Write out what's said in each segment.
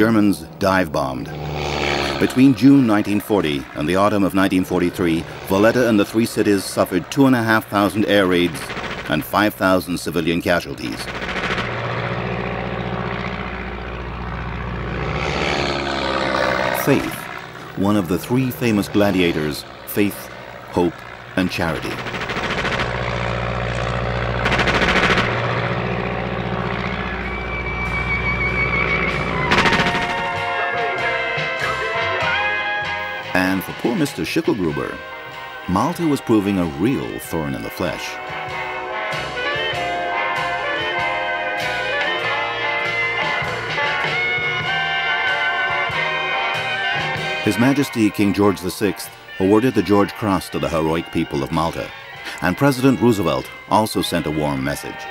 Germans dive-bombed. Between June 1940 and the autumn of 1943, Valletta and the three cities suffered 2,500 air raids and 5,000 civilian casualties. Faith, one of the three famous gladiators, faith, hope, and charity. And for poor Mr. Schickelgruber, Malta was proving a real thorn in the flesh. His Majesty King George VI awarded the George Cross to the heroic people of Malta, and President Roosevelt also sent a warm message.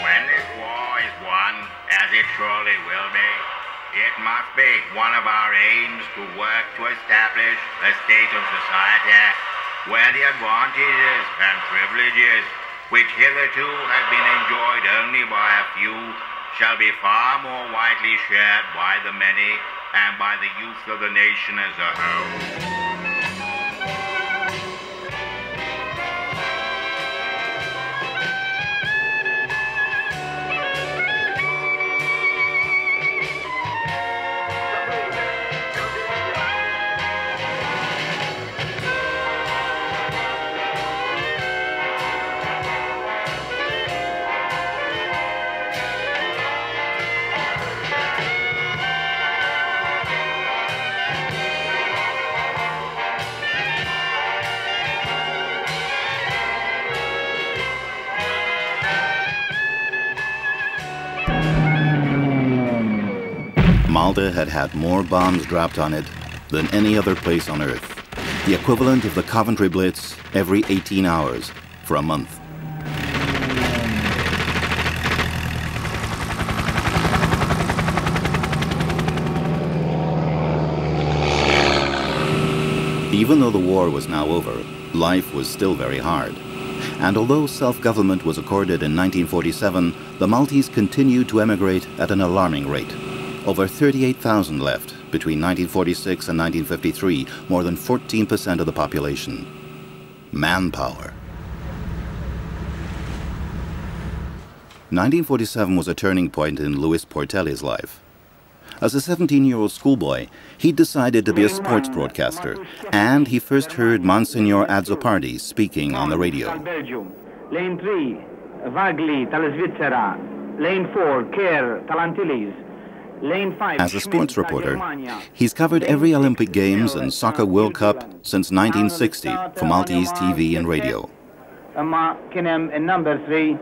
When this war is won, as it surely will be, it must be one of our aims to work to establish a state of society where the advantages and privileges which hitherto have been enjoyed only by a few shall be far more widely shared by the many and by the youth of the nation as a whole. Malta had had more bombs dropped on it than any other place on Earth, the equivalent of the Coventry Blitz every 18 hours for a month. Even though the war was now over, life was still very hard. And although self-government was accorded in 1947, the Maltese continued to emigrate at an alarming rate. Over 38,000 left between 1946 and 1953, more than 14% of the population. Manpower. 1947 was a turning point in Louis Portelli's life. As a 17-year-old schoolboy, he decided to be a sports broadcaster, and he first heard Monsignor Azzopardi speaking on the radio. Lane 3, Vagli, Svizzera. Lane 4, Care, Antilles. Lane 5, as a sports reporter, he's covered every Olympic Games and Soccer World Cup since 1960 for Maltese TV and radio. Number 3,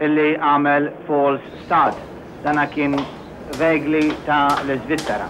اللي عمل false start. لكن Vagli ta Svizzera.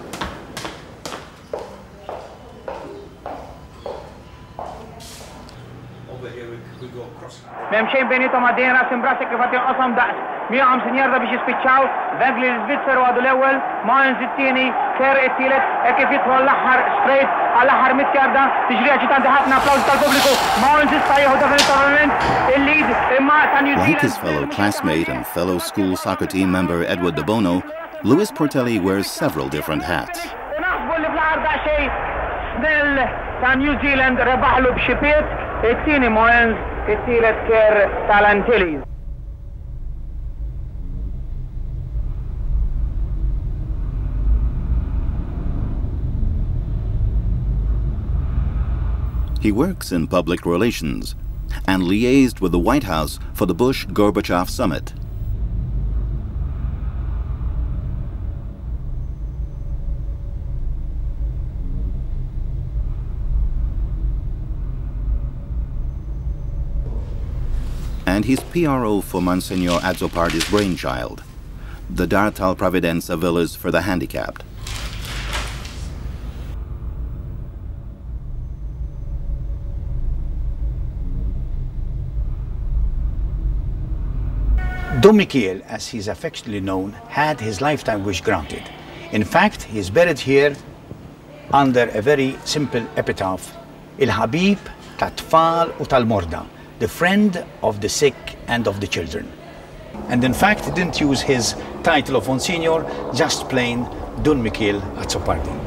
Memxejn bejnietom għaddejna simbrasek kif għati qasam daqs. 150 jarda biex jispiċċaw, Vagli l-Svizzer għadu l-ewwel, Mainz it-tieni, Ker it-tielet, kif jidħol l-aħħar straight għall-aħħar 100 jarda, tiġri ċitanti ħafna applaws tal-pubbliku. Mainz issa jieħu definitivament il-lead imma ta' New Zealand. Like his fellow classmate and fellow school soccer team member Edward De Bono, Louis Portelli wears several different hats. Naħsbu li fl-aħħar daqsxejn snell ta' New Zealand rebaħlu b'xipiet, it-tieni Mainz, it-tielet Ker tal-Antilles. He works in public relations and liaised with the White House for the Bush-Gorbachev summit. And he's PRO for Monsignor Azzopardi's brainchild, the Dar tal Providenza Villas for the handicapped. Don Michiel, as he's affectionately known, had his lifetime wish granted. In fact, he is buried here under a very simple epitaph, Il-Habib tat-tfal u tal-morda, the friend of the sick and of the children. And in fact, he didn't use his title of Monsignor, just plain Dun Michiel Azzopardi.